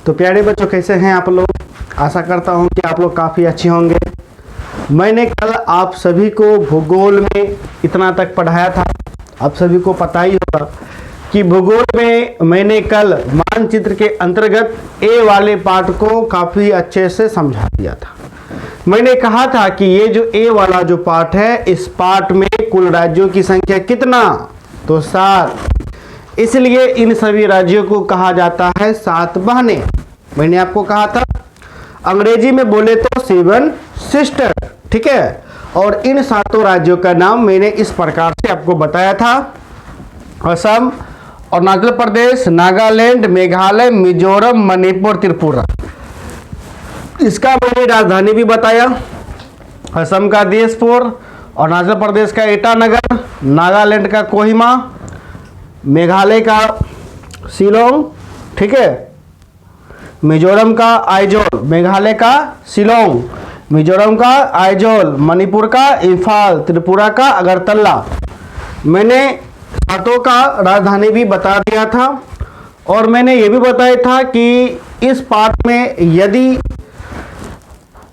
तो प्यारे बच्चों, कैसे हैं आप लोग? आशा करता हूं कि आप लोग काफ़ी अच्छे होंगे। मैंने कल आप सभी को भूगोल में इतना तक पढ़ाया था, आप सभी को पता ही होगा कि भूगोल में मैंने कल मानचित्र के अंतर्गत ए वाले पार्ट को काफ़ी अच्छे से समझा दिया था। मैंने कहा था कि ये जो ए वाला जो पार्ट है, इस पार्ट में कुल राज्यों की संख्या कितना? तो 7। इसलिए इन सभी राज्यों को कहा जाता है 7 बहनें। मैंने आपको कहा था अंग्रेजी में बोले तो 7 सिस्टर, ठीक है। और इन 7 राज्यों का नाम मैंने इस प्रकार से आपको बताया था: असम, अरुणाचल प्रदेश, नागालैंड, मेघालय, मिजोरम, मणिपुर, त्रिपुरा। इसका मैंने राजधानी भी बताया। असम का दिसपुर, अरुणाचल प्रदेश का ईटानगर, नागालैंड का कोहिमा, मेघालय का शिलोंग, ठीक है, मिजोरम का आइजोल, मेघालय का शिलोंग, मिजोरम का आइजोल, मणिपुर का इंफाल, त्रिपुरा का अगरतला। मैंने 7 का राजधानी भी बता दिया था। और मैंने ये भी बताया था कि इस पार्ट में यदि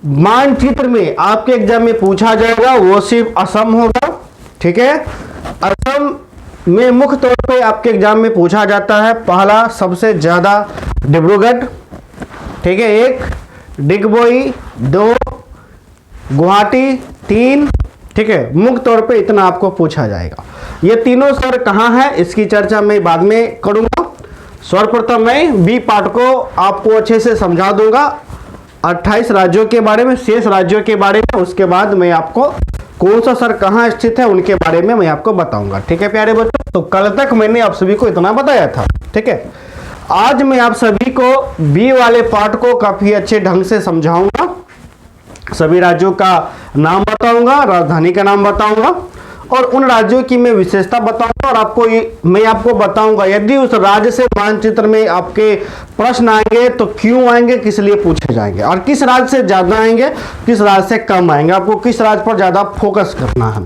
मानचित्र में आपके एग्जाम में पूछा जाएगा वो सिर्फ असम होगा, ठीक है। असम में मुख्य तौर पे आपके एग्जाम में पूछा जाता है पहला सबसे ज्यादा डिब्रूगढ़, ठीक है, 1, डिगबोई 2, गुवाहाटी 3, ठीक है। मुख्य तौर पे इतना आपको पूछा जाएगा। ये तीनों सर कहाँ है इसकी चर्चा मैं बाद में करूंगा। सर्वप्रथम मैं बी पार्ट को आपको अच्छे से समझा दूंगा 28 राज्यों के बारे में, शेष राज्यों के बारे में। उसके बाद मैं आपको कौन सा सर कहाँ स्थित है उनके बारे में मैं आपको बताऊंगा, ठीक है प्यारे बच्चों। तो कल तक मैंने आप सभी को इतना बताया था, ठीक है। आज मैं आप सभी को बी वाले पार्ट को काफी अच्छे ढंग से समझाऊंगा। सभी राज्यों का नाम बताऊंगा, राजधानी का नाम बताऊंगा और उन राज्यों की मैं विशेषता बताऊंगा। और मैं आपको बताऊंगा यदि उस राज्य से मानचित्र में आपके प्रश्न आएंगे तो क्यों आएंगे, किस लिए पूछे जाएंगे, और किस राज्य से ज्यादा आएंगे, किस राज्य से कम आएंगे, आपको किस राज्य पर ज्यादा फोकस करना है,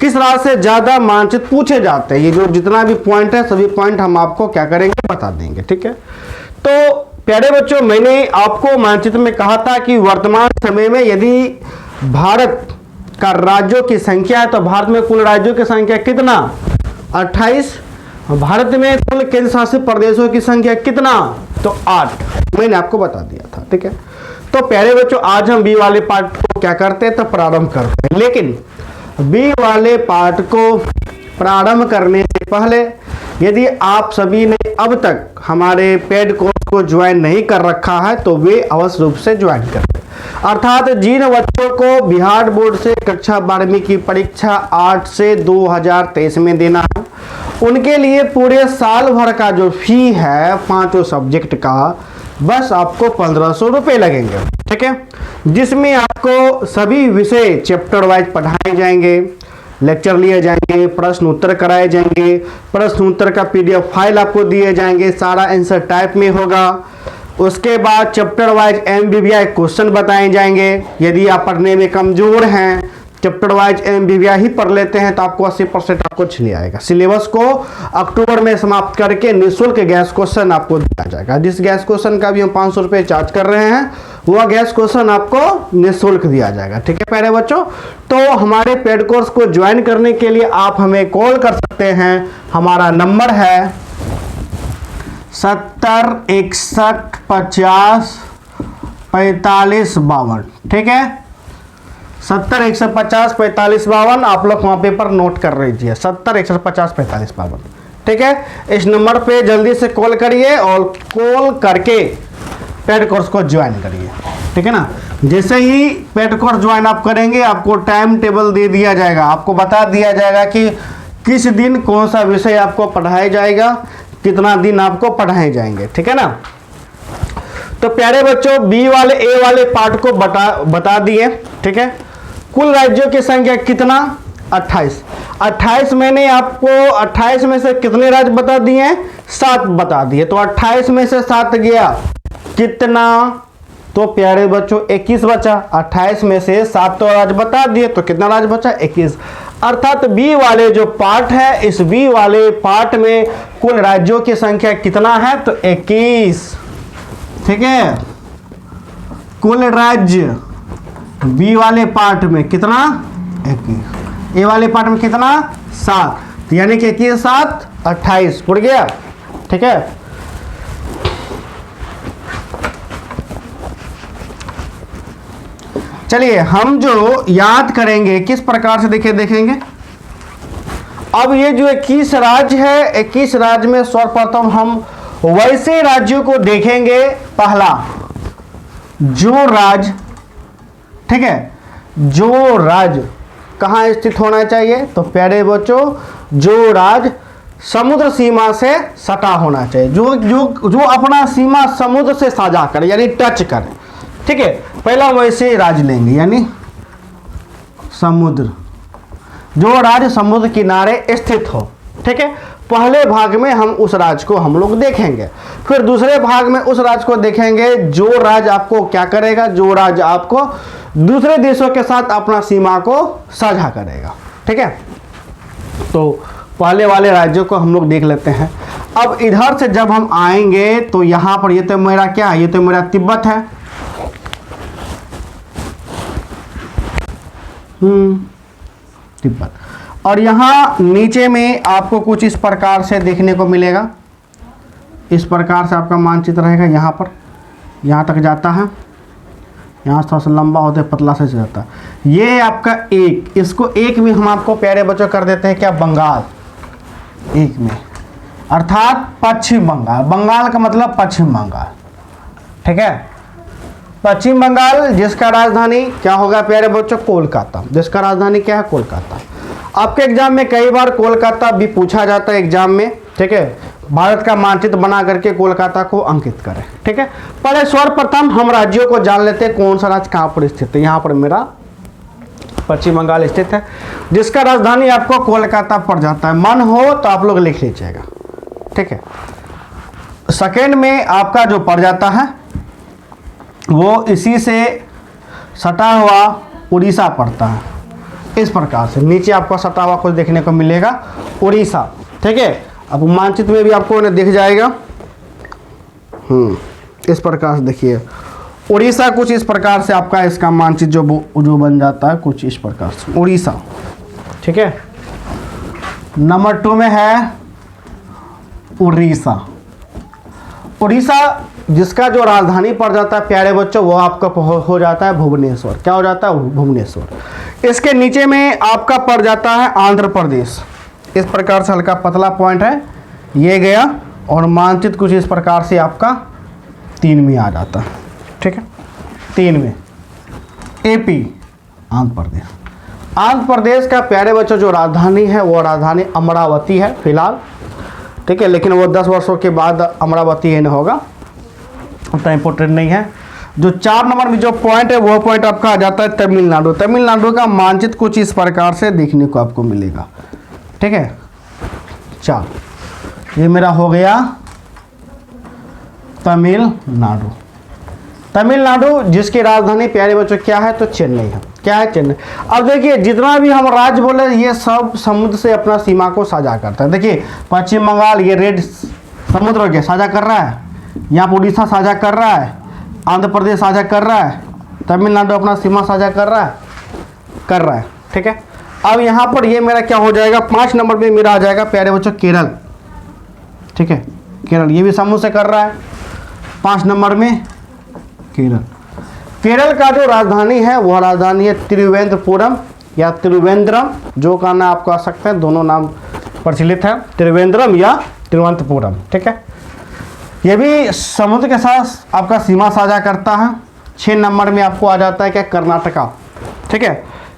किस राज्य से ज्यादा मानचित्र पूछे जाते हैं। ये जो जितना भी पॉइंट है सभी पॉइंट हम आपको क्या करेंगे, बता देंगे, ठीक है। तो प्यारे बच्चों, मैंने आपको मानचित्र में कहा था कि वर्तमान समय में यदि भारत का राज्यों की संख्या है तो भारत में कुल राज्यों की संख्या कितना? 28। भारत में कुल केंद्र शासित प्रदेशों की संख्या कितना? तो 8। मैंने आपको बता दिया था, ठीक है। तो प्यारे बच्चों, आज हम बी वाले पार्ट को क्या करते हैं तो प्रारंभ करते हैं। लेकिन बी वाले पार्ट को प्रारंभ करने से पहले यदि आप सभी ने अब तक हमारे पेड कोर्स को ज्वाइन नहीं कर रखा है तो वे अवश्य रूप से ज्वाइन करें। अर्थात जिन बच्चों को बिहार बोर्ड से कक्षा 12वीं की परीक्षा 8 से 2023 में देना है, उनके लिए पूरे साल भर का जो फी है 5 सब्जेक्ट का, बस आपको 1500 रुपये लगेंगे, ठीक है। जिसमें आपको सभी विषय चैप्टर वाइज पढ़ाए जाएंगे, लेक्चर लिए जाएंगे, प्रश्न उत्तर कराए जाएंगे, प्रश्न उत्तर का PDF फाइल आपको दिए जाएंगे, सारा आंसर टाइप में होगा। उसके बाद चैप्टर वाइज MBBI क्वेश्चन बताए जाएंगे। यदि आप पढ़ने में कमजोर हैं, चैप्टर वाइज MBBI ही पढ़ लेते हैं तो आपको 80% आपको छिल आएगा। सिलेबस को अक्टूबर में समाप्त करके निःशुल्क गैस क्वेश्चन आपको दिया जाएगा। जिस गैस क्वेश्चन का भी हम 500 रुपये चार्ज कर रहे हैं वह गैस क्वेश्चन आपको निःशुल्क दिया जाएगा, ठीक है प्यारे बच्चों। तो हमारे पेड कोर्स को ज्वाइन करने के लिए आप हमें कॉल कर सकते हैं। हमारा नंबर है 70 61 50 45 52, ठीक है। 70 150 45 52 आप लोग वहाँ पेपर नोट कर लीजिए, 70 150 45 52, ठीक है। इस नंबर पे जल्दी से कॉल करिए और कॉल करके पेड कोर्स को ज्वाइन करिए, ठीक है ना। जैसे ही पेड कोर्स ज्वाइन आप करेंगे आपको टाइम टेबल दे दिया जाएगा, आपको बता दिया जाएगा कि किस दिन कौन सा विषय आपको पढ़ाया जाएगा, कितना दिन आपको पढ़ाए जाएंगे, ठीक है ना। तो प्यारे बच्चों, बी वाले ए वाले पार्ट को बता दिए, ठीक है। कुल राज्यों की संख्या कितना? 28। 28 मैंने आपको 28 में से कितने राज्य बता दिए? 7 बता दिए। तो 28 में से 7 गया कितना? तो प्यारे बच्चों 21 बचा। 28 में से 7 तो राज्य बता दिए तो कितना राज्य बचा? 21। अर्थात बी वाले जो पार्ट है, इस बी वाले पार्ट में कुल राज्यों की संख्या कितना है? तो 21। ठीक है। कुल राज्य बी वाले पार्ट में कितना 21, ए वाले पार्ट में कितना 7, तो यानी कि 21 7 28 उड़ गया। ठीक है, चलिए हम जो याद करेंगे किस प्रकार से देखेंगे। अब ये जो 21 राज्य है, 21 राज्य में सर्वप्रथम हम वैसे राज्यों को देखेंगे। पहला जो राज्य, ठीक है, जो राज्य कहाँ स्थित होना चाहिए, तो प्यारे बच्चों जो राज्य समुद्र सीमा से सटा होना चाहिए, जो जो जो अपना सीमा समुद्र से साझा करे यानी टच करे। ठीक है, पहला वैसे राज्य लेंगे यानी समुद्र, जो राज्य समुद्र किनारे स्थित हो। ठीक है, पहले भाग में हम उस राज्य को हम लोग देखेंगे, फिर दूसरे भाग में उस राज्य को देखेंगे जो राज्य आपको क्या करेगा, जो राज्य आपको दूसरे देशों के साथ अपना सीमा को साझा करेगा। ठीक है, तो पहले वाले राज्यों को हम लोग देख लेते हैं। अब इधर से जब हम आएंगे तो यहाँ पर ये तो मेरा क्या है, ये तो मेरा तिब्बत है। तिब्बत, और यहाँ नीचे में आपको कुछ इस प्रकार से देखने को मिलेगा। इस प्रकार से आपका मानचित्र रहेगा। यहाँ पर यहाँ तक जाता है, यहाँ थोड़ा सा लंबा होता है, पतला से जाता है। ये आपका एक, इसको एक में हम आपको प्यारे बच्चों कर देते हैं क्या, बंगाल एक में, अर्थात पश्चिम बंगाल। बंगाल का मतलब पश्चिम बंगाल। ठीक है, पश्चिम बंगाल जिसका राजधानी क्या होगा प्यारे बच्चों, कोलकाता। जिसका राजधानी क्या है, कोलकाता। आपके एग्जाम में कई बार कोलकाता भी पूछा जाता है एग्जाम में। ठीक है, भारत का मानचित्र बना करके कोलकाता को अंकित करें। ठीक है, पहले सर्वप्रथम हम राज्यों को जान लेते हैं कौन सा राज्य कहाँ पर स्थित है। यहाँ पर मेरा पश्चिम बंगाल स्थित है, जिसका राजधानी आपको कोलकाता पड़ जाता है। मन हो तो आप लोग लिख लीजिएगा। ठीक है, सेकेंड में आपका जो पड़ जाता है वो इसी से सटा हुआ उड़ीसा पड़ता है। इस प्रकार से नीचे आपको सटा हुआ कुछ देखने को मिलेगा, उड़ीसा। ठीक है, अब मानचित्र में भी आपको दिख जाएगा। इस प्रकार से देखिए उड़ीसा कुछ इस प्रकार से आपका इसका मानचित्र जो बन जाता है कुछ इस प्रकार से उड़ीसा। ठीक है, नंबर 2 में है उड़ीसा। उड़ीसा जिसका जो राजधानी पड़ जाता है प्यारे बच्चों वो आपका हो जाता है भुवनेश्वर। क्या हो जाता है, भुवनेश्वर। इसके नीचे में आपका पड़ जाता है आंध्र प्रदेश। इस प्रकार से हल्का पतला पॉइंट है ये गया, और मानचित्र कुछ इस प्रकार से आपका 3 में आ जाता है। ठीक है, 3 में एपी आंध्र प्रदेश। आंध्र प्रदेश का प्यारे बच्चों जो राजधानी है वो राजधानी अमरावती है फिलहाल। ठीक है, लेकिन वो 10 वर्षों के बाद अमरावती है न होगा, उतना इंपॉर्टेंट नहीं है। जो 4 नंबर में जो पॉइंट है वो पॉइंट आपका आ जाता है तमिलनाडु। तमिलनाडु का मानचित्र कुछ इस प्रकार से देखने को आपको मिलेगा। ठीक है, 4 ये मेरा हो गया तमिलनाडु। तमिलनाडु जिसकी राजधानी प्यारे बच्चों क्या है, तो चेन्नई है। क्या है, चेन्नई। अब देखिए जितना भी हम राज्य बोले ये सब समुद्र से अपना सीमा को साझा करता है। देखिए पश्चिम बंगाल ये रेड समुद्र के साझा कर रहा है, यहाँ पर उड़ीसा साझा कर रहा है, आंध्र प्रदेश साझा कर रहा है, तमिलनाडु अपना सीमा साझा कर रहा है। ठीक है, अब यहाँ पर ये मेरा क्या हो जाएगा, 5 नंबर में मेरा आ जाएगा प्यारे बच्चों केरल। ठीक है, केरल ये भी समुद्र से कर रहा है। 5 नंबर में केरल। केरल का जो राजधानी है वह राजधानी है तिरुवनंतपुरम या त्रिवेंद्रम, जो का नाम आपको आ सकते हैं, दोनों नाम प्रचलित है, त्रिवेंद्रम या तिरुवनंतपुरम। ठीक है, यह भी समुद्र के साथ आपका सीमा साझा करता है। 6 नंबर में आपको आ जाता है क्या, कर्नाटका। ठीक है,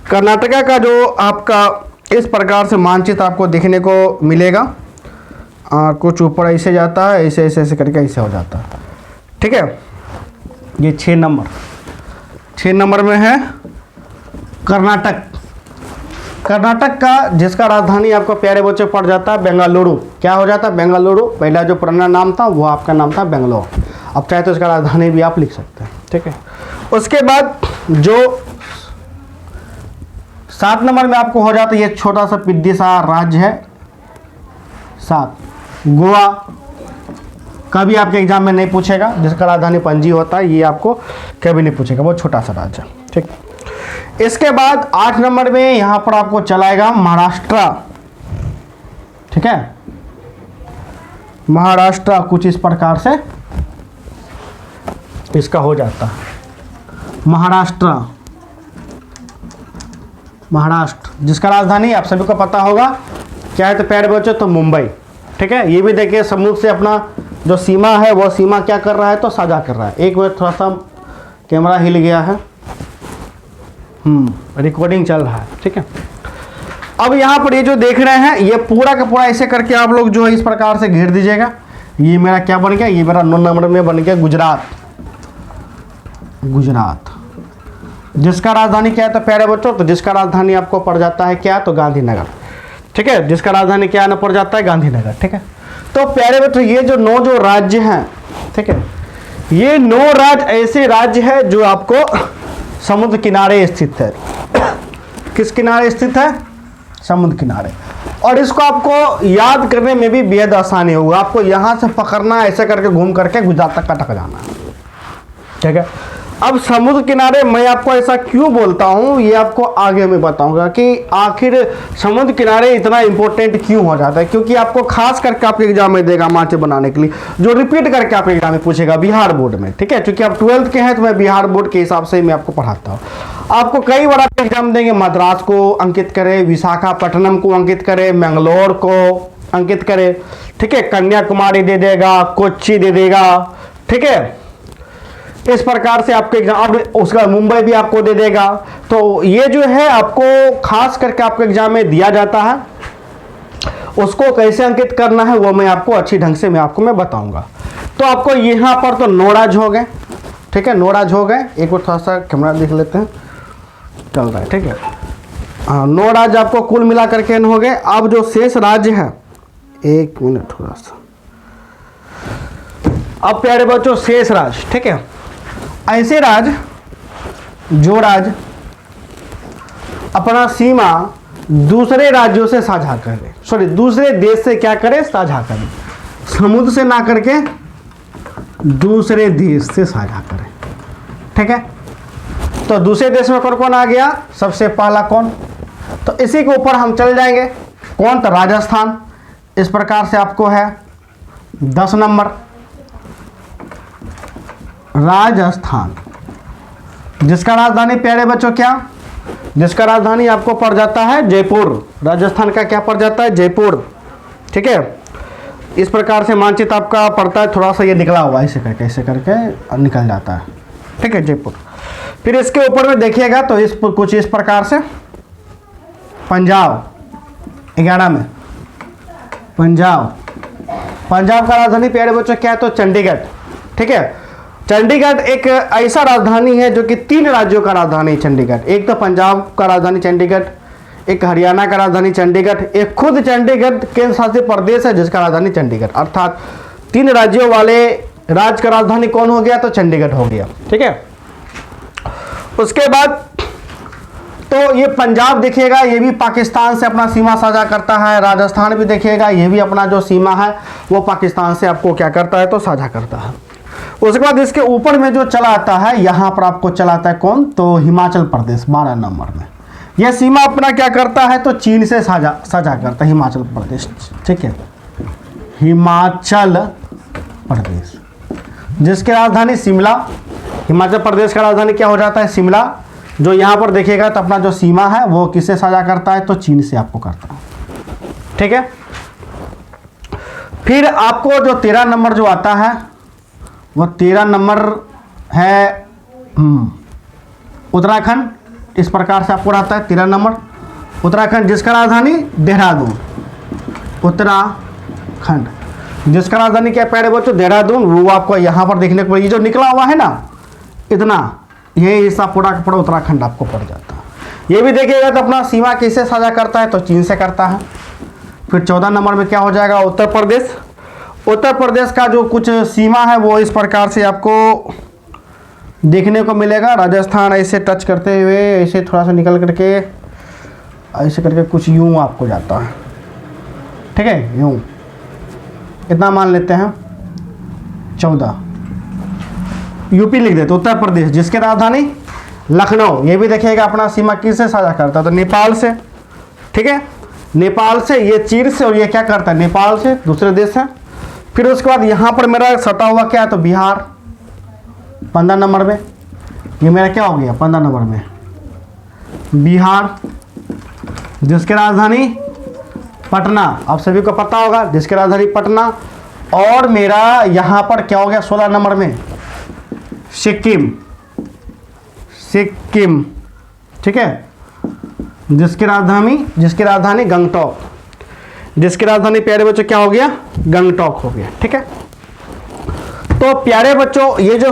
कर्नाटका का जो आपका इस प्रकार से मानचित्र आपको देखने को मिलेगा, कुछ ऊपर ऐसे जाता है, ऐसे ऐसे ऐसे करके ऐसे हो जाता है। ठीक है, ये 6 नंबर। 6 नंबर में है कर्नाटक। कर्नाटक का जिसका राजधानी आपको प्यारे बच्चे पड़ जाता है बेंगलुरु। क्या हो जाता है, बेंगलुरु। पहला जो पुराना नाम था वो आपका नाम था बेंगलोर, अब चाहे तो इसका राजधानी भी आप लिख सकते हैं। ठीक है, उसके बाद जो 7 नंबर में आपको हो जाता है, ये छोटा सा पिद्दी सा राज्य है 7, गोवा। कभी आपके एग्जाम में नहीं पूछेगा, जिसका राजधानी पणजी होता है, ये आपको कभी नहीं पूछेगा, बहुत छोटा सा राज्य है। ठीक, इसके बाद 8 नंबर में यहाँ पर आपको चलाएगा महाराष्ट्र। ठीक है, महाराष्ट्र कुछ इस प्रकार से इसका हो जाता है। महाराष्ट्र, महाराष्ट्र जिसका राजधानी आप सभी को पता होगा क्या है, तो प्यारे बच्चों तो मुंबई। ठीक है, ये भी देखिए समुद्र से अपना जो सीमा है वो सीमा क्या कर रहा है, तो साझा कर रहा है। एक मिनट, थोड़ा सा कैमरा हिल गया है, रिकॉर्डिंग चल रहा है। ठीक है, अब यहाँ पर ये जो देख रहे हैं, ये पूरा का पूरा ऐसे करके आप लोग जो है इस प्रकार से घेर दीजिएगा। ये मेरा क्या बन गया, ये मेरा 9 नंबर में बन गया गुजरात। गुजरात जिसका राजधानी क्या है, तो प्यारे बच्चों तो जिसका राजधानी आपको पड़ जाता है क्या, तो गांधीनगर। ठीक है, जिसका राजधानी क्या ना पड़ जाता है, गांधीनगर। ठीक है, तो प्यारे बच्चों ये जो 9 जो राज्य हैं, ठीक है, ये 9 राज्य ऐसे राज्य है जो आपको समुद्र किनारे स्थित है। किस किनारे स्थित है, समुद्र किनारे। और इसको आपको याद करने में भी बेहद आसानी होगा। आपको यहाँ से पकड़ना, ऐसे करके घूम करके गुजरात तक अटक जाना है। ठीक है, अब समुद्र किनारे मैं आपको ऐसा क्यों बोलता हूँ, ये आपको आगे मैं बताऊंगा कि आखिर समुद्र किनारे इतना इंपॉर्टेंट क्यों हो जाता है। क्योंकि आपको खास करके आपके एग्जाम में देगा मार्च बनाने के लिए, जो रिपीट करके आपके एग्जाम में पूछेगा बिहार बोर्ड में। ठीक है, क्योंकि आप 12th के हैं तो मैं बिहार बोर्ड के हिसाब से मैं आपको पढ़ाता हूँ। आपको कई बार आपके एग्जाम देंगे, मद्रास को अंकित करें, विशाखापट्टनम को अंकित करें, मैंगलोर को अंकित करें। ठीक है, कन्याकुमारी दे देगा, कोच्चि दे देगा। ठीक है, इस प्रकार से आपके एग्जाम, उसका मुंबई भी आपको दे देगा। तो ये जो है आपको खास करके आपके एग्जाम में दिया जाता है। उसको कैसे अंकित करना है वो मैं आपको अच्छी ढंग से मैं बताऊंगा। तो आपको यहाँ पर तो 9 राज्य हो गए। ठीक है, 9 राज्य हो गए। एक बार थोड़ा सा कैमरा देख लेते हैं, चल रहा है। ठीक है, हाँ 9 राज्य आपको कुल मिला करके हो गए। अब जो शेष राज्य है, एक मिनट थोड़ा सा, अब प्यारे बच्चों शेष राज्य, ठीक है, ऐसे राज्य जो राज्य अपना सीमा दूसरे राज्यों से साझा करें, सॉरी दूसरे देश से क्या करें, साझा करें। समुद्र से ना करके दूसरे देश से साझा करें। ठीक है, तो दूसरे देश में कौन कौन आ गया, सबसे पहला कौन, तो इसी के ऊपर हम चल जाएंगे। कौन, तो राजस्थान। इस प्रकार से आपको है 10 नंबर राजस्थान, जिसका राजधानी प्यारे बच्चों क्या, जिसका राजधानी आपको पड़ जाता है जयपुर। राजस्थान का क्या पड़ जाता है, जयपुर। ठीक है, इस प्रकार से मानचित्र आपका पड़ता है, थोड़ा सा ये निकला हुआ ऐसे करके निकल जाता है। ठीक है, जयपुर। फिर इसके ऊपर में देखिएगा तो इस कुछ इस प्रकार से पंजाब 11 में, पंजाब का राजधानी प्यारे बच्चों क्या है, तो चंडीगढ़। ठीक है, चंडीगढ़ एक ऐसा राजधानी है जो कि 3 राज्यों का राजधानी है चंडीगढ़। एक तो पंजाब का राजधानी चंडीगढ़, एक हरियाणा का राजधानी चंडीगढ़, एक खुद चंडीगढ़ केंद्र शासित प्रदेश है जिसका राजधानी चंडीगढ़। अर्थात 3 राज्यों वाले राज्य का राजधानी कौन हो गया, तो चंडीगढ़ हो गया। ठीक है, उसके बाद तो ये पंजाब देखिएगा, ये भी पाकिस्तान से अपना सीमा साझा करता है। राजस्थान भी देखिएगा, ये भी अपना जो सीमा है वो पाकिस्तान से आपको क्या करता है, तो साझा करता है। उसके बाद इसके ऊपर में जो चला आता है, यहाँ पर आपको चलाता है कौन, तो हिमाचल प्रदेश 12 नंबर में। यह सीमा अपना क्या करता है, तो चीन से साझा करता है हिमाचल प्रदेश। ठीक है, हिमाचल प्रदेश जिसकी राजधानी शिमला। हिमाचल प्रदेश का राजधानी क्या हो जाता है, शिमला। जो यहाँ पर देखिएगा तो अपना जो सीमा है वो किससे साझा करता है, तो चीन से आपको करता है। ठीक है, फिर आपको जो 13 नंबर जो आता है वो 13 नंबर है उत्तराखंड। इस प्रकार से आपको आता है 13 नंबर उत्तराखंड, जिसका राजधानी देहरादून। उत्तराखंड जिसका राजधानी क्या प्यारे बच्चों, देहरादून। वो आपको यहाँ पर देखने को, ये जो निकला हुआ है ना इतना, ये हिस्सा पूरा का पूरा उत्तराखंड आपको पड़ जाता है। ये भी देखिएगा तो अपना सीमा किससे साझा करता है, तो चीन से करता है। फिर 14 नंबर में क्या हो जाएगा, उत्तर प्रदेश। उत्तर प्रदेश का जो कुछ सीमा है वो इस प्रकार से आपको देखने को मिलेगा। राजस्थान ऐसे टच करते हुए ऐसे थोड़ा सा निकल करके ऐसे करके कुछ यूं आपको जाता है। ठीक है, यूं इतना मान लेते हैं। 14। यूपी लिख देते, उत्तर प्रदेश, जिसकी राजधानी लखनऊ। ये भी देखिएगा अपना सीमा किससे साझा करता है, तो नेपाल से। ठीक है, नेपाल से, ये चीन से, और ये क्या करता है, नेपाल से, दूसरे देश है। फिर उसके बाद यहाँ पर मेरा सटा हुआ क्या है, तो बिहार 15 नंबर में। ये मेरा क्या हो गया 15 नंबर में, बिहार, जिसकी राजधानी पटना। आप सभी को पता होगा, जिसकी राजधानी पटना। और मेरा यहाँ पर क्या हो गया 16 नंबर में, सिक्किम। सिक्किम, ठीक है, जिसकी राजधानी गंगटोक। जिसकी राजधानी प्यारे बच्चों क्या हो गया, गंगटोक हो गया। ठीक है, तो प्यारे बच्चों ये जो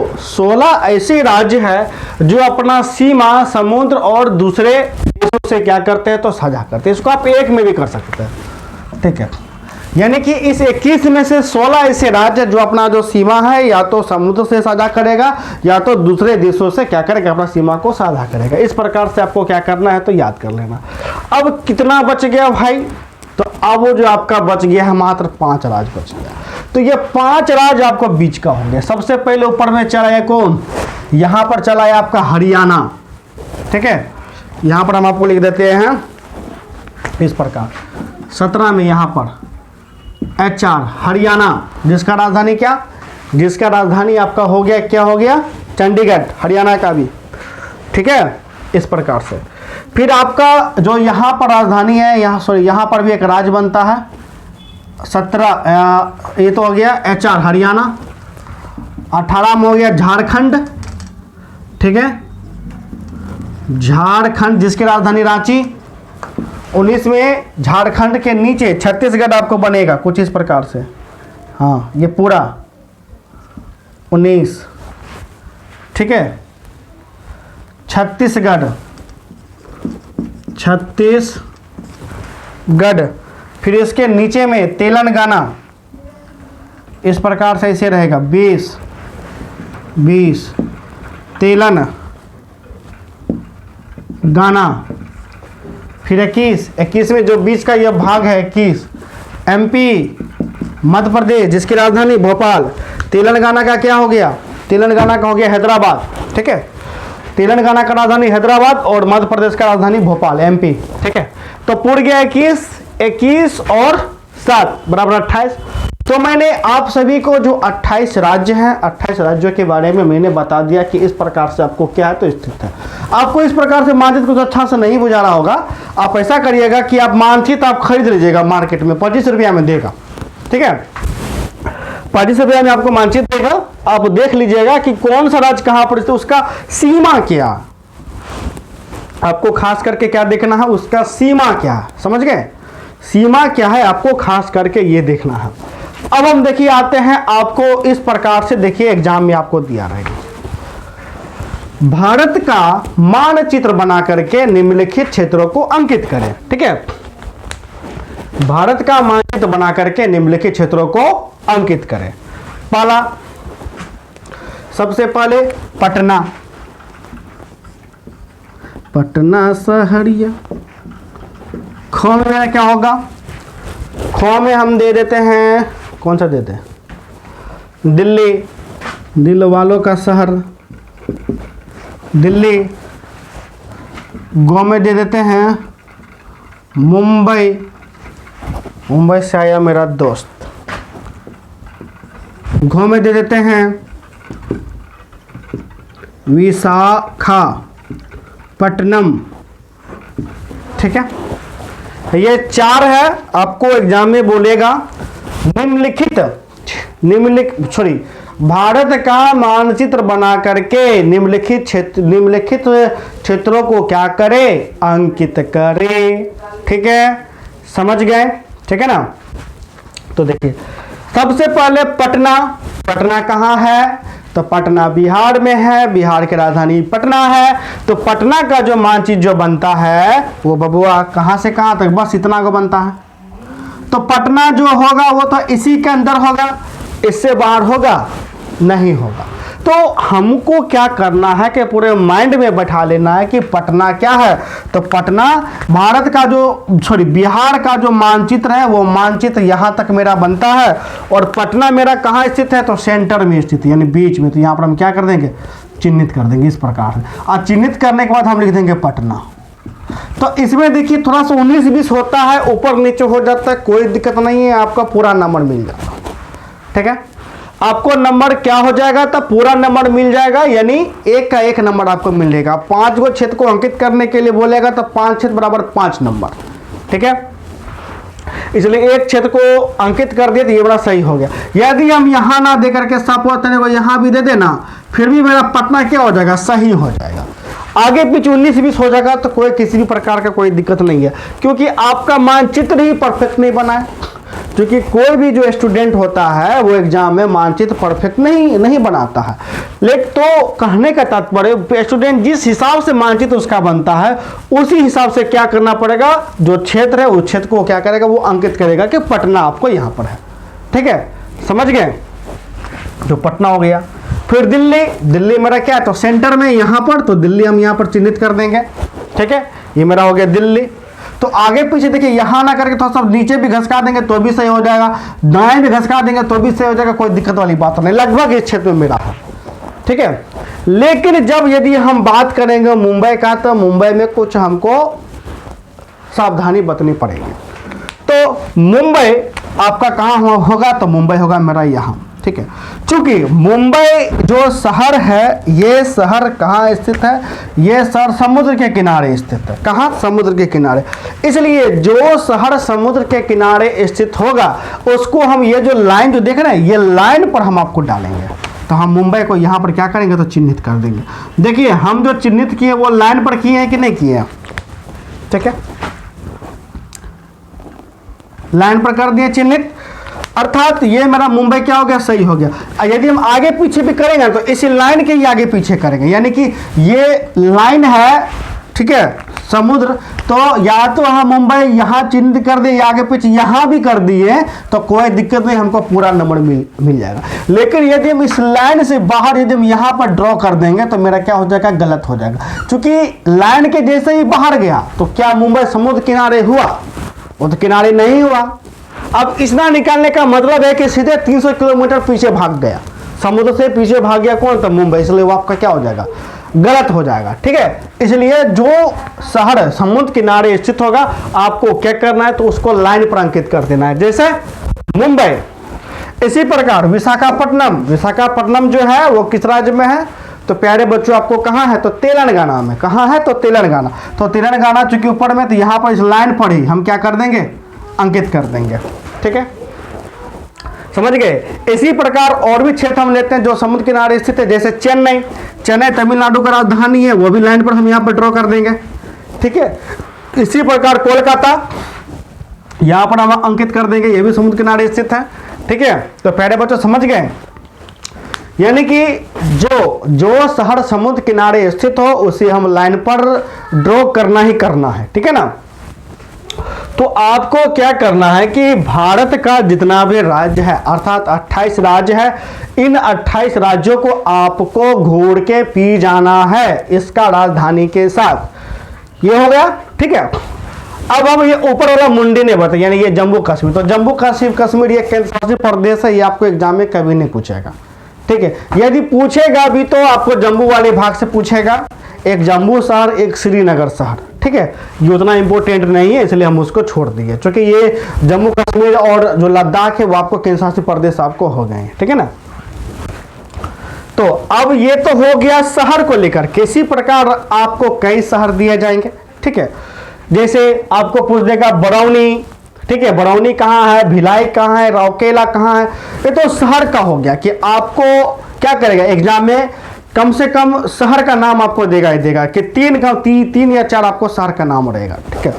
16 ऐसे राज्य है जो अपना सीमा समुद्र और दूसरे देशों से क्या करते हैं, तो साझा करते हैं। इसको आप एक में भी कर सकते हैं। ठीक है, यानी कि इस 21 में से 16 ऐसे राज्य जो अपना जो सीमा है या तो समुद्र से साझा करेगा या तो दूसरे देशों से क्या करेगा, अपना सीमा को साझा करेगा। इस प्रकार से आपको क्या करना है, तो याद कर लेना। अब कितना बच गया भाई, तो अब वो जो आपका बच गया है मात्र 5 राज्य बच गया। तो ये 5 राज्य आपको बीच का हो गया। सबसे पहले ऊपर में चला है कौन, यहां पर चला है आपका हरियाणा। ठीक है, यहां पर हम आपको लिख देते हैं इस प्रकार, 17 में यहां पर HR हरियाणा, जिसका राजधानी क्या, जिसका राजधानी आपका हो गया, क्या हो गया, चंडीगढ़, हरियाणा का भी। ठीक है, इस प्रकार से। फिर आपका जो यहाँ पर राजधानी है, यहाँ पर भी एक राज्य बनता है 17, ये तो हो गया HR हरियाणा। 18 में हो गया झारखंड। ठीक है, झारखंड, जिसकी राजधानी रांची। 19 में झारखंड के नीचे छत्तीसगढ़ आपको बनेगा कुछ इस प्रकार से। हाँ, ये पूरा 19। ठीक है, छत्तीसगढ़। फिर इसके नीचे में तेलंगाना, इस प्रकार से इसे रहेगा 20 तेलंगाना। फिर 21 में जो बीच का यह भाग है 21, MP मध्य प्रदेश, जिसकी राजधानी भोपाल। तेलंगाना का क्या हो गया, तेलंगाना का हो गया हैदराबाद। ठीक है, तेलंगाना का राजधानी हैदराबाद और मध्य प्रदेश का राजधानी भोपाल, MP। ठीक है, तो पूर्ण गया 21 और 7 बराबर 28। तो मैंने आप सभी को जो 28 राज्य हैं, 28 राज्यों के बारे में मैंने बता दिया कि इस प्रकार से आपको क्या है, तो स्थित है। आपको इस प्रकार से मानचित्र कुछ अच्छा से नहीं बुझा रहा होगा, आप ऐसा करिएगा कि आप मानचित्र आप खरीद लीजिएगा मार्केट में, 25 रुपया में देगा। ठीक है, 25 रुपया में आपको मानचित्र देगा, आप देख लीजिएगा कि कौन सा राज्य कहां पर, उसका सीमा क्या, आपको खास करके क्या देखना है, उसका सीमा क्या है। समझ गए, सीमा क्या है आपको खास करके ये देखना है। अब हम देखिए आते हैं, आपको इस प्रकार से देखिए एग्जाम में आपको दिया रहेगा, भारत का मानचित्र बना करके निम्नलिखित क्षेत्रों को अंकित करें। ठीक है, भारत का मानचित्र बना करके निम्नलिखित क्षेत्रों को अंकित करें। पहला, सबसे पहले पटना, पटना शहरिया। खो में क्या होगा, खो में हम दे देते हैं, कौन सा देते हैं, दिल्ली, दिल वालों का शहर दिल्ली। गो में दे देते हैं मुंबई, मुंबई से आया मेरा दोस्त। घो में दे देते हैं विशाखापट्टनम। ठीक है, ये 4 है, आपको एग्जाम में बोलेगा निम्नलिखित भारत का मानचित्र बना करके निम्नलिखित क्षेत्रों को क्या करे, अंकित करे। ठीक है, समझ गए, ठीक है ना। तो देखिए सबसे पहले पटना, पटना कहाँ है, तो पटना बिहार में है, बिहार की राजधानी पटना है। तो पटना का जो मानचित्र जो बनता है वो बबुआ कहाँ से कहाँ तक, बस इतना को बनता है। तो पटना जो होगा वो तो इसी के अंदर होगा, इससे बाहर होगा नहीं होगा। तो तो हमको क्या करना है कि पूरे माइंड में बैठा लेना है कि पटना क्या है। तो पटना भारत का जो बिहार का जो मानचित्र है वो मानचित्र यहाँ तक मेरा बनता है, और पटना मेरा कहाँ स्थित है, तो सेंटर में स्थित है, यानी बीच में। तो यहाँ पर हम क्या कर देंगे, चिन्हित कर देंगे इस प्रकार से। और चिन्हित करने के बाद हम लिख देंगे पटना। तो इसमें देखिए थोड़ा सा 19-20 होता है, ऊपर नीचे हो जाता है, कोई दिक्कत नहीं है, आपका पूरा नंबर मिल जाएगा। ठीक है, आपको नंबर क्या हो जाएगा, तो पूरा नंबर मिल जाएगा, यानी एक का एक नंबर आपको मिलेगा। 5 गो क्षेत्र को अंकित करने के लिए बोलेगा तो 5 क्षेत्र बराबर 5 नंबर। ठीक है, इसलिए एक क्षेत्र को अंकित कर दिया तो ये बड़ा सही हो गया। यदि हम यहाँ ना दे करके सपोज को यहाँ भी दे देना, फिर भी मेरा पटना क्या हो जाएगा, सही हो जाएगा। आगे पीछे 19-20 हो जाएगा तो कोई किसी भी प्रकार का कोई दिक्कत नहीं है, क्योंकि आपका मानचित्र ही परफेक्ट नहीं बना है। क्योंकि कोई भी जो स्टूडेंट होता है वो एग्जाम में मानचित्र परफेक्ट नहीं बनाता है। लेकिन तो कहने का तात्पर्य, स्टूडेंट जिस हिसाब से मानचित्र उसका बनता है उसी हिसाब से क्या करना पड़ेगा, जो क्षेत्र है उस क्षेत्र को क्या करेगा, वो अंकित करेगा कि पटना आपको यहाँ पर है। ठीक है, समझ गए, जो पटना हो गया। फिर दिल्ली मेरा क्या है, तो सेंटर में यहाँ पर, तो दिल्ली हम यहाँ पर चिन्हित कर देंगे। ठीक है, ये मेरा हो गया दिल्ली। तो आगे पीछे देखिए, यहाँ ना करके थोड़ा सा नीचे भी घसका देंगे तो भी सही हो जाएगा, दाएं भी घसका देंगे तो भी सही हो जाएगा, कोई दिक्कत वाली बात नहीं, लगभग इस क्षेत्र में मेरा है। ठीक है, लेकिन जब यदि हम बात करेंगे मुंबई का, तो मुंबई में कुछ हमको सावधानी बरतनी पड़ेगी। तो मुंबई आपका कहाँ होगा, तो मुंबई होगा मेरा यहाँ। ठीक है, चूंकि मुंबई जो शहर है, ये शहर कहाँ स्थित है, ये शहर समुद्र के किनारे स्थित है। कहाँ, समुद्र के किनारे। इसलिए जो शहर समुद्र के किनारे स्थित होगा उसको हम, ये जो लाइन जो देख रहे हैं, ये लाइन पर हम आपको डालेंगे। तो हम मुंबई को यहाँ पर क्या करेंगे, तो चिन्हित कर देंगे। देखिए हम जो चिन्हित किए वो लाइन पर किए हैं कि नहीं किए हैं। ठीक है, लाइन पर कर दिए चिन्हित, अर्थात ये मेरा मुंबई क्या हो गया, सही हो गया। यदि हम आगे पीछे भी करेंगे तो इसी लाइन के ही आगे पीछे करेंगे, यानी कि ये लाइन है, ठीक है, समुद्र, तो या तो हम मुंबई यहाँ चिन्हित कर दिए, आगे पीछे यहाँ भी कर दिए तो कोई दिक्कत नहीं, हमको पूरा नंबर मिल जाएगा। लेकिन यदि हम इस लाइन से बाहर यदि हम यहाँ पर ड्रॉ कर देंगे तो मेरा क्या हो जाएगा, गलत हो जाएगा। क्योंकि लाइन के जैसे ही बाहर गया तो क्या मुंबई समुद्र किनारे हुआ, वो तो किनारे नहीं हुआ। अब इतना निकालने का मतलब है कि सीधे 300 किलोमीटर पीछे भाग गया, समुद्र से पीछे भाग गया कौन, तो मुंबई, इसलिए वो आपका क्या हो जाएगा, गलत हो जाएगा। ठीक है, इसलिए जो शहर समुद्र किनारे स्थित होगा आपको क्या करना है, तो उसको लाइन पर अंकित कर देना है, जैसे मुंबई। इसी प्रकार विशाखापट्टनम जो है वो किस राज्य में है, तो प्यारे बच्चों आपको कहाँ है, तो तेलंगाना में। कहाँ है, तो तेलंगाना। तो तेलंगाना चूंकि ऊपर में, तो यहाँ पर इस लाइन पर ही हम क्या कर देंगे, अंकित कर देंगे। ठीक है, समझ गए। इसी प्रकार और भी क्षेत्र हम लेते हैं जो समुद्र किनारे स्थित है, जैसे चेन्नई तमिलनाडु का राजधानी है, वो भी लाइन पर हम यहाँ पर ड्रॉ कर देंगे। ठीक है, इसी प्रकार कोलकाता यहाँ पर हम अंकित कर देंगे, ये भी समुद्र किनारे स्थित है। ठीक है, तो प्यारे बच्चों समझ गए, यानी कि जो शहर समुद्र किनारे स्थित हो उसे हम लाइन पर ड्रॉ करना ही करना है। ठीक है ना। तो आपको क्या करना है कि भारत का जितना भी राज्य है, अर्थात 28 राज्य है, इन 28 राज्यों को आपको घोड़ के पी जाना है इसका राजधानी के साथ। ये हो गया। ठीक है, अब हम ये ऊपर वाला मुंडी ने बताया, यानी ये जम्मू कश्मीर। तो जम्मू कश्मीर ये केंद्र शासित प्रदेश है, ये आपको एग्जाम में कभी नहीं पूछेगा। ठीक है, यदि पूछेगा भी तो आपको जम्मू वाले भाग से पूछेगा, एक जम्मू शहर, एक श्रीनगर शहर। ठीक है, ये उतना इंपॉर्टेंट नहीं है, इसलिए हम उसको छोड़ दिए, क्योंकि ये जम्मू कश्मीर और जो लद्दाख है वो आपको केंद्र शासित प्रदेश आपको हो गए हैं। ठीक है ना। तो अब ये तो हो गया शहर को लेकर, किसी प्रकार आपको कई शहर दिए जाएंगे। ठीक है, जैसे आपको पूछ देगा बरौनी। ठीक है, बरौनी कहाँ है, भिलाई कहाँ है, रौकेला कहाँ है, ये तो शहर का हो गया कि आपको क्या करेगा एग्जाम में, कम से कम शहर का नाम आपको देगा ही देगा कि तीन या चार आपको शहर का नाम रहेगा। ठीक है,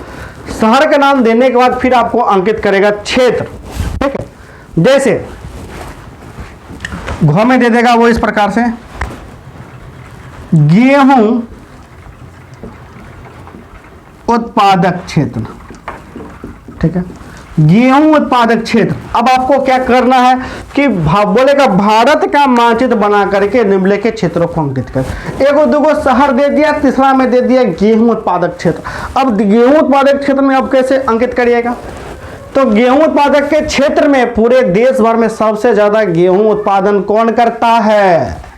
शहर का नाम देने के बाद फिर आपको अंकित करेगा क्षेत्र। ठीक है, जैसे घ में दे देगा वो इस प्रकार से, गेहूं उत्पादक क्षेत्र। ठीक है, गेहूं उत्पादक क्षेत्र। अब आपको क्या करना है कि बोलेगा भारत का मानचित्र बना करके निम्नलिखित क्षेत्रों को अंकित कर। एगो दूगो शहर दे दिया, तीसरा में दे दिया गेहूं उत्पादक क्षेत्र। अब गेहूं उत्पादक क्षेत्र में अब कैसे अंकित करिएगा? तो गेहूं उत्पादक के क्षेत्र में पूरे देश भर में सबसे ज्यादा गेहूं उत्पादन कौन करता है?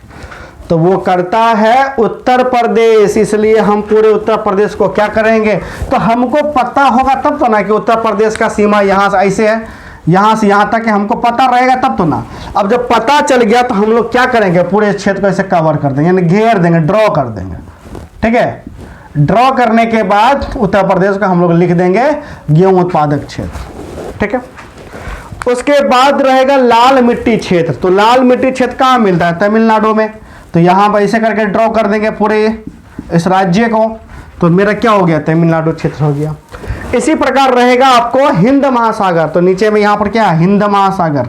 तो वो करता है उत्तर प्रदेश। इसलिए हम पूरे उत्तर प्रदेश को क्या करेंगे? तो हमको पता होगा तब तो ना कि उत्तर प्रदेश का सीमा यहाँ से ऐसे है, यहाँ से यहाँ तक हमको पता रहेगा तब तो ना। अब जब पता चल गया तो हम लोग क्या करेंगे? पूरे क्षेत्र को ऐसे कवर कर देंगे, यानी घेर देंगे, ड्रॉ कर देंगे। ठीक है, ड्रॉ करने के बाद उत्तर प्रदेश का हम लोग लिख देंगे गेहूं उत्पादक क्षेत्र। ठीक है, उसके बाद रहेगा लाल मिट्टी क्षेत्र। तो लाल मिट्टी क्षेत्र कहाँ मिलता है? तमिलनाडु में। तो यहाँ पर ऐसे करके ड्रॉ कर देंगे पूरे इस राज्य को। तो मेरा क्या हो गया? तमिलनाडु क्षेत्र हो गया। इसी प्रकार रहेगा आपको हिंद महासागर। तो नीचे में यहाँ पर क्या है? हिंद महासागर।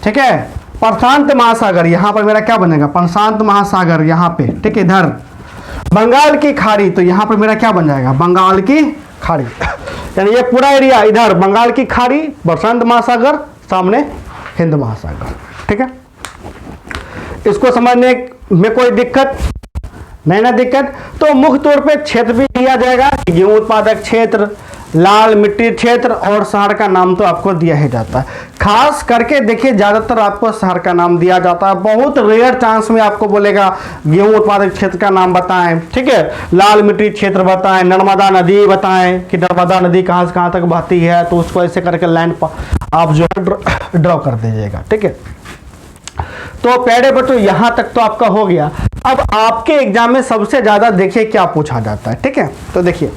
ठीक है, प्रशांत महासागर, यहाँ पर मेरा क्या बनेगा? प्रशांत महासागर यहाँ पे। ठीक है, इधर बंगाल की खाड़ी। तो यहाँ पर मेरा क्या बन जाएगा? बंगाल की खाड़ी। यानी ये पूरा एरिया इधर बंगाल की खाड़ी, प्रशांत महासागर, सामने हिंद महासागर। ठीक है, इसको समझने में कोई दिक्कत नहीं ना? दिक्कत तो मुख्य तौर पे क्षेत्र भी दिया जाएगा, गेहूं उत्पादक क्षेत्र, लाल मिट्टी क्षेत्र, और शहर का नाम तो आपको दिया ही जाता है। खास करके देखिए ज्यादातर आपको शहर का नाम दिया जाता है, बहुत रेयर चांस में आपको बोलेगा गेहूं उत्पादक क्षेत्र का नाम बताएं। ठीक है, लाल मिट्टी क्षेत्र बताएं, नर्मदा नदी बताएं कि नर्मदा नदी कहां से कहां तक बहती है, तो उसको ऐसे करके लाइन आप जो है ड्रॉ कर दीजिएगा। ठीक है, तो प्यारे बच्चों यहां तक तो आपका हो गया। अब आपके एग्जाम में सबसे ज्यादा देखिए क्या पूछा जाता है। ठीक है, तो देखिए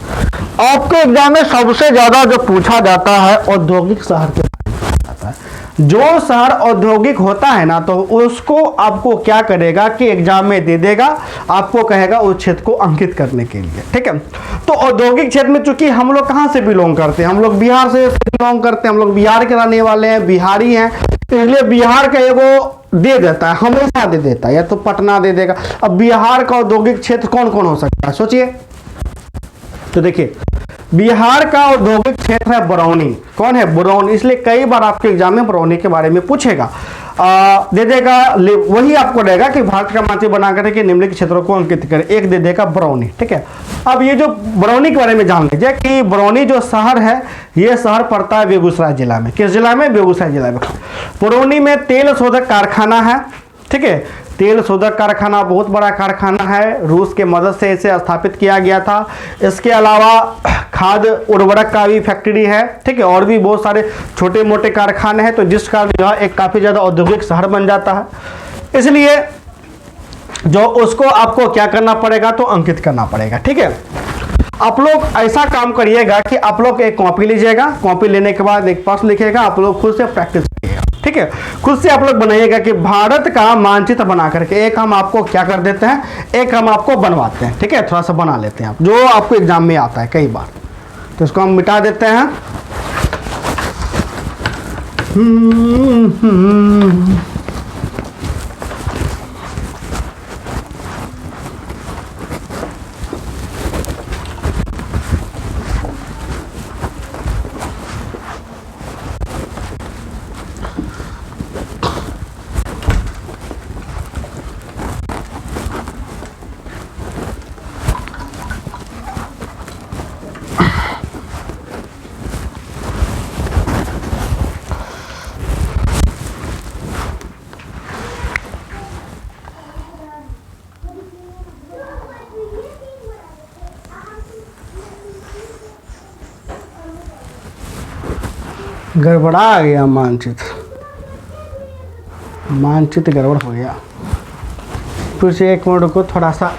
आपके एग्जाम में सबसे ज्यादा जो पूछा जाता है औद्योगिक शहर के बारे में पूछा जाता है। जो शहर औद्योगिक होता है ना, तो उसको आपको क्या करेगा कि एग्जाम में दे देगा, आपको कहेगा उस क्षेत्र को अंकित करने के लिए। ठीक है, तो औद्योगिक क्षेत्र में चूंकि हम लोग कहां से बिलोंग करते हैं? हम लोग बिहार से बिलोंग करते हैं, हम लोग बिहार के रहने वाले हैं, बिहारी हैं, इसलिए बिहार का एगो दे देता है, हमेशा दे देता है, या तो पटना दे देगा। अब बिहार का औद्योगिक क्षेत्र कौन कौन हो सकता है? सोचिए। तो देखिए बिहार का औद्योगिक क्षेत्र है बरौनी। कौन है? बरौनी। इसलिए कई बार आपके एग्जाम में बरौनी के बारे में पूछेगा, दे देगा, वही आपको रहेगा कि भारत का मानचित्र बना करके निम्नलिखित क्षेत्रों को अंकित करें, एक दे देगा बरौनी। ठीक है, अब ये जो बरौनी के बारे में जान लीजिए कि बरौनी जो शहर है, ये शहर पड़ता है बेगूसराय जिला में। किस जिला में? बेगूसराय जिला में। बरौनी में तेल शोधक कारखाना है। ठीक है, तेल शोधक कारखाना बहुत बड़ा कारखाना है, रूस के मदद से इसे स्थापित किया गया था। इसके अलावा खाद उर्वरक का भी फैक्ट्री है। ठीक है, और भी बहुत सारे छोटे मोटे कारखाने हैं, तो जिस कारण जो है एक काफी ज्यादा औद्योगिक शहर बन जाता है। इसलिए जो उसको आपको क्या करना पड़ेगा? तो अंकित करना पड़ेगा। ठीक है, आप लोग ऐसा काम करिएगा कि आप लोग एक कॉपी लीजिएगा, कॉपी लेने के बाद एक प्रश्न लिखिएगा, आप लोग खुद से प्रैक्टिस करिएगा। ठीक है, खुद से आप लोग बनाइएगा कि भारत का मानचित्र बना करके, एक हम आपको क्या कर देते हैं, एक हम आपको बनवाते हैं। ठीक है, थोड़ा सा बना लेते हैं आप, जो आपको एग्जाम में आता है कई बार। तो इसको हम मिटा देते हैं। गड़बड़ा गया मानचित्र, मानचित्र गड़बड़ हो गया। फिर से एक मिनट को, थोड़ा सा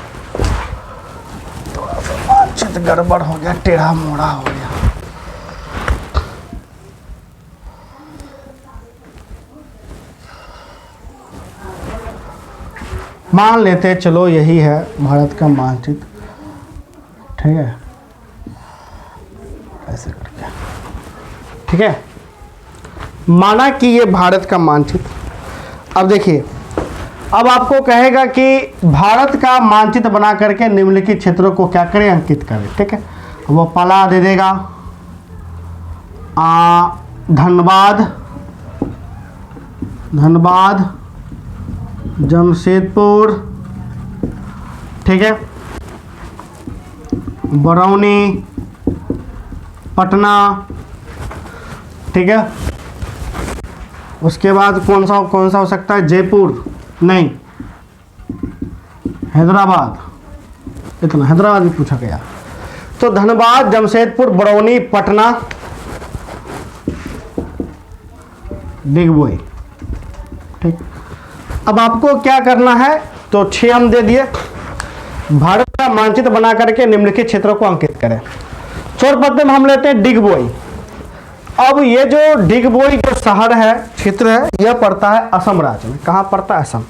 मानचित्र गड़बड़ हो गया, टेढ़ा मोड़ा हो गया। मान लेते चलो यही है भारत का मानचित्र। ठीक है, ऐसे करके, ठीक है, माना कि ये भारत का मानचित्र। अब देखिए, अब आपको कहेगा कि भारत का मानचित्र बना करके निम्नलिखित क्षेत्रों को क्या करें? अंकित करें। ठीक है, वो पहला दे देगा धनबाद, धनबाद, जमशेदपुर, ठीक है, बरौनी, पटना, ठीक है। उसके बाद कौन सा हो सकता है, जयपुर नहीं, हैदराबाद, इतना हैदराबाद भी पूछा गया। तो धनबाद, जमशेदपुर, बरौनी, पटना, डिगबोई, ठीक। अब आपको क्या करना है, तो 6 हम दे दिए। भारत का मानचित्र बना करके निम्नलिखित क्षेत्रों को अंकित करें। सर्वप्रथम हम लेते हैं डिगबोई। अब ये जो डिगबोई जो शहर है, क्षेत्र है, यह पड़ता है असम राज्य में। कहाँ पड़ता है, असम।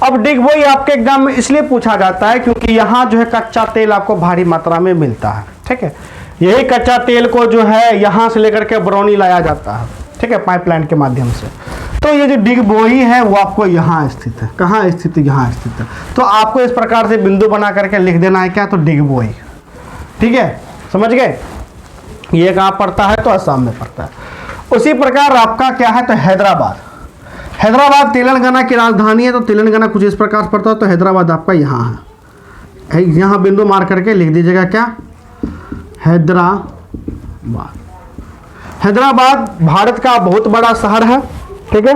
अब डिगबोई आपके एग्जाम में इसलिए पूछा जाता है क्योंकि यहाँ जो है कच्चा तेल आपको भारी मात्रा में मिलता है, ठीक है। यही कच्चा तेल को जो है यहाँ से लेकर के बरौनी लाया जाता है, ठीक है, पाइपलाइन के माध्यम से। तो ये जो डिगबोई है वो आपको यहाँ स्थित है। कहाँ स्थित है, यहाँ स्थित है। तो आपको इस प्रकार से बिंदु बना करके लिख देना है क्या, तो डिगबोई, ठीक है, समझ गए। ये कहाँ पड़ता है, तो असम में पड़ता है। उसी प्रकार आपका क्या है, तो हैदराबाद। हैदराबाद तेलंगाना की राजधानी है, तो तेलंगाना कुछ इस प्रकार पड़ता है। तो हैदराबाद आपका यहाँ है, यहाँ बिंदु मार करके लिख दीजिएगा क्या, हैदराबाद। हैदराबाद भारत का बहुत बड़ा शहर है, ठीक है।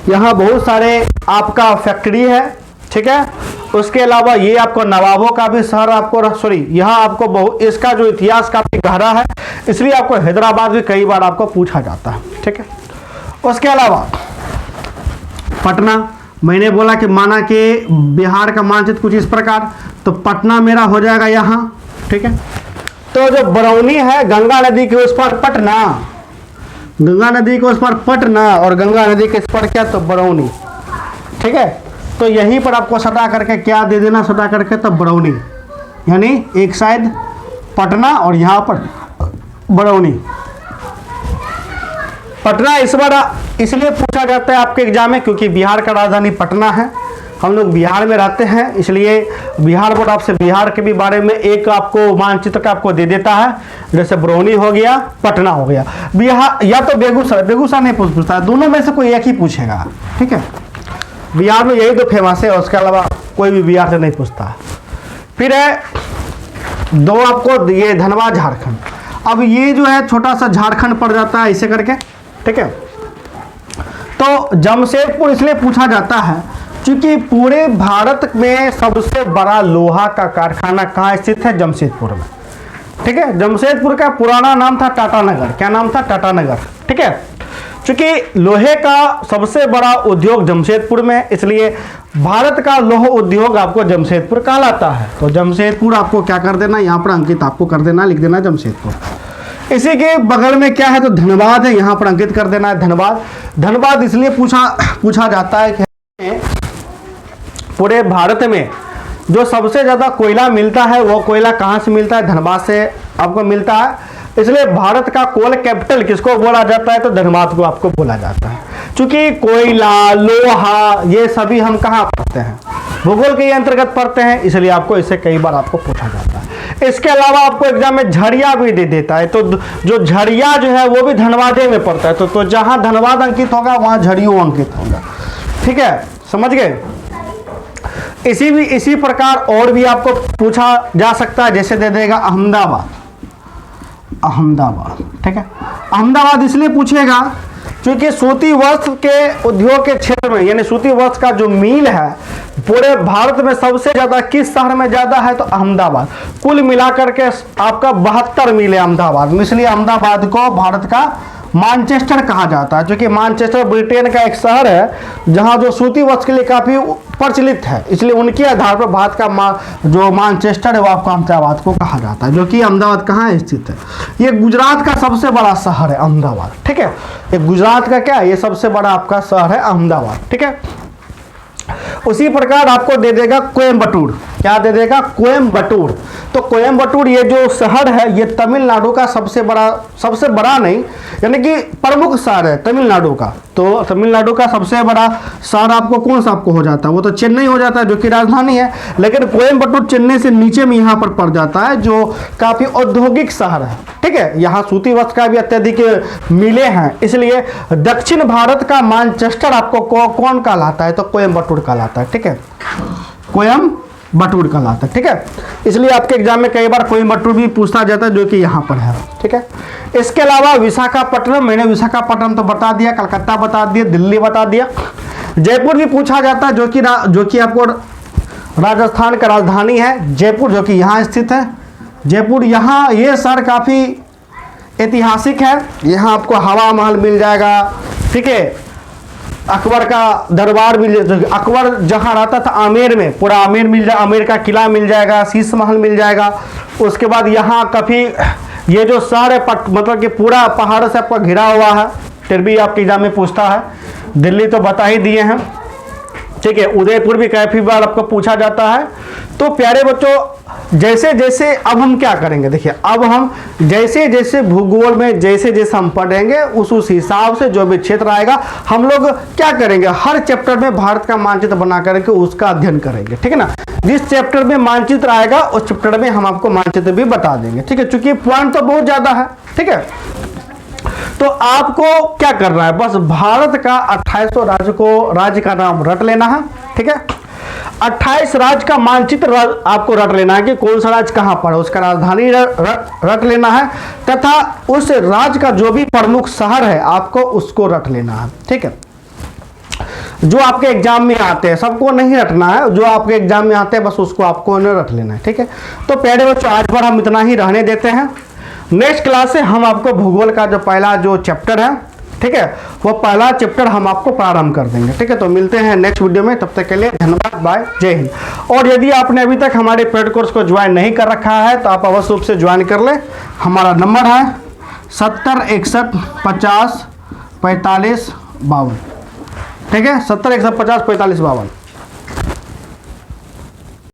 यहाँ बहुत सारे आपका फैक्ट्री है, ठीक है। उसके अलावा ये आपको नवाबों का भी शहर आपको, सॉरी, यहाँ आपको बहुत, इसका जो इतिहास काफी गहरा है, इसलिए आपको हैदराबाद भी कई बार आपको पूछा जाता है, ठीक है। उसके अलावा पटना, मैंने बोला कि माना कि बिहार का मानचित्र कुछ इस प्रकार, तो पटना मेरा हो जाएगा यहाँ, ठीक है। तो जो बरौनी है गंगा नदी के उस पर पटना, गंगा नदी के उस पर पटना, और गंगा नदी के इस पर क्या, तो बरौनी, ठीक है। तो यहीं पर आपको सटा करके क्या दे देना, सटा करके तो बरौनी, यानी एक साइड पटना और यहाँ पर बरौनी। पटना इस बार इसलिए पूछा जाता है आपके एग्जाम में क्योंकि बिहार का राजधानी पटना है। हम लोग बिहार में रहते हैं, इसलिए बिहार बोर्ड आपसे बिहार के भी बारे में एक आपको मानचित्र का आपको दे देता है। जैसे बरौनी हो गया, पटना हो गया, बिहार या तो बेगूसराय, बेगूसराय नहीं पूछता है, दोनों में से कोई एक ही पूछेगा, ठीक है। बिहार में यही तो फेमस है, उसके अलावा कोई भी बिहार से नहीं पूछता है। फिर है दो आपको ये धनबाद, झारखंड। अब ये जो है छोटा सा झारखंड पड़ जाता है ऐसे करके, ठीक है। तो जमशेदपुर इसलिए पूछा जाता है क्योंकि पूरे भारत में सबसे बड़ा लोहा का कारखाना कहाँ स्थित है, जमशेदपुर में, ठीक है। जमशेदपुर का पुराना नाम था टाटानगर। क्या नाम था, टाटानगर, ठीक है। क्योंकि लोहे का सबसे बड़ा उद्योग जमशेदपुर में, इसलिए भारत का लोह उद्योग आपको जमशेदपुर कहलाता है। तो जमशेदपुर आपको क्या कर देना, यहाँ पर अंकित आपको कर देना, लिख देना जमशेदपुर। इसी के बगल में क्या है, तो धनबाद है, यहाँ पर अंकित कर देना है धनबाद। धनबाद इसलिए पूछा जाता है कि पूरे भारत में जो सबसे ज़्यादा कोयला मिलता है वो कोयला कहाँ से मिलता है, धनबाद से आपको मिलता है। इसलिए भारत का कोल कैपिटल किसको बोला जाता है, तो धनबाद को आपको बोला जाता है। क्योंकि कोयला, लोहा, ये सभी हम कहाँ पढ़ते हैं, भूगोल के अंतर्गत पढ़ते हैं, इसलिए आपको इससे कई बार आपको पूछा जाता है। इसके अलावा आपको एग्जाम में झरिया भी दे देता है। तो जो झरिया जो है वो भी धनबाद में पड़ता है। तो जहाँ धनबाद अंकित होगा वहाँ झरियो अंकित होगा, ठीक है, समझ गए। इसी प्रकार और भी आपको पूछा जा सकता है, जैसे दे देगा अहमदाबाद, अहमदाबाद, ठीक है। अहमदाबाद इसलिए पूछेगा क्योंकि सूती वस्त्र के उद्योग के क्षेत्र में, यानी सूती वस्त्र का जो मील है पूरे भारत में सबसे ज्यादा किस शहर में ज्यादा है, तो अहमदाबाद। कुल मिलाकर के आपका 72 मील है अहमदाबाद में, इसलिए अहमदाबाद को भारत का मानचेस्टर कहा जाता है। क्योंकि मानचेस्टर ब्रिटेन का एक शहर है जहां जो सूती वस्त्र के लिए काफी प्रचलित है, इसलिए उनके आधार पर भारत का जो मानचेस्टर है वो आपको अहमदाबाद को कहा जाता है। जो कि अहमदाबाद कहाँ स्थित है, ये गुजरात का सबसे बड़ा शहर है अहमदाबाद, ठीक है। ये गुजरात का क्या है, ये सबसे बड़ा आपका शहर है अहमदाबाद, ठीक है। उसी प्रकार आपको दे देगा कोयम्बटूर। क्या क्या दे देगा, कोयम्बटूर। तो कोयम्बटूर ये जो शहर है ये तमिलनाडु का सबसे बड़ा नहीं यानी कि प्रमुख शहर है तमिलनाडु का। तो तमिलनाडु का सबसे बड़ा शहर आपको कौन सा आपको हो जाता है, वो तो चेन्नई हो जाता है जो कि राजधानी है, लेकिन कोयम्बटूर चेन्नई से नीचे में यहाँ पर पड़ जाता है जो काफ़ी औद्योगिक शहर है। ठीक है, यहाँ सूती वस्त्र का भी अत्यधिक मिले हैं, इसलिए दक्षिण भारत का मैनचेस्टर आपको कौन कहलाता है, तो कोयम्बटूर कहलाता है। ठीक है, कोयम्बटूर कहलाता है। ठीक है, इसलिए आपके एग्जाम में कई बार कोयम्बटूर भी पूछा जाता है जो कि यहाँ पर है। ठीक है, इसके अलावा विशाखापट्टनम, मैंने विशाखापट्टनम तो बता दिया, कलकत्ता बता दिया, दिल्ली बता दिया, जयपुर भी पूछा जाता है जो कि आपको राजस्थान का राजधानी है जयपुर, जो कि यहाँ स्थित है। जयपुर यहाँ ये शहर काफ़ी ऐतिहासिक है, यहाँ आपको हवा महल मिल जाएगा। ठीक है, अकबर का दरबार मिल जाएगा, अकबर जहाँ रहता था आमेर में, पूरा आमेर मिल जाएगा, आमेर का किला मिल जाएगा, शीश महल मिल जाएगा। उसके बाद यहाँ काफ़ी ये जो शहर है मतलब कि पूरा पहाड़ से आपका घिरा हुआ है, फिर भी आपके एग्जाम में पूछता है। दिल्ली तो बता ही दिए हैं। ठीक है, उदयपुर भी काफ़ी बार आपको पूछा जाता है। तो प्यारे बच्चों, जैसे जैसे अब हम क्या करेंगे, देखिए अब हम जैसे जैसे भूगोल में जैसे जैसे हम पढ़ेंगे उस हिसाब से जो भी क्षेत्र आएगा हम लोग क्या करेंगे, हर चैप्टर में भारत का मानचित्र बना करके उसका अध्ययन करेंगे। ठीक है ना, जिस चैप्टर में मानचित्र आएगा उस चैप्टर में हम आपको मानचित्र भी बता देंगे। ठीक है, चूंकि पॉइंट तो बहुत ज़्यादा है। ठीक है, तो आपको क्या करना है, बस भारत का 2800 राज्य का नाम रट लेना है। ठीक है, 28 राज्य का मानचित्र आपको रट लेना है कि कौन सा राज्य कहाँ पर है, उसका राजधानी रट लेना है, तथा उस राज्य का जो भी प्रमुख शहर है आपको उसको रट लेना है। ठीक है, जो आपके एग्जाम में आते हैं सबको नहीं रटना है, जो आपके एग्जाम में आते हैं बस उसको आपको रट लेना है। ठीक है, तो प्यारे बच्चों आज पर हम इतना ही रहने देते हैं। नेक्स्ट क्लास से हम आपको भूगोल का जो पहला जो चैप्टर है, ठीक है, वो पहला चैप्टर हम आपको प्रारंभ कर देंगे। ठीक है, तो मिलते हैं नेक्स्ट वीडियो में, तब तक के लिए धन्यवाद, बाय, जय हिंद। और यदि आपने अभी तक हमारे पेड कोर्स को ज्वाइन नहीं कर रखा है तो आप अवश्य रूप से ज्वाइन कर ले। हमारा नंबर है 70 61 50 45 52। ठीक है, 70 150 45 52।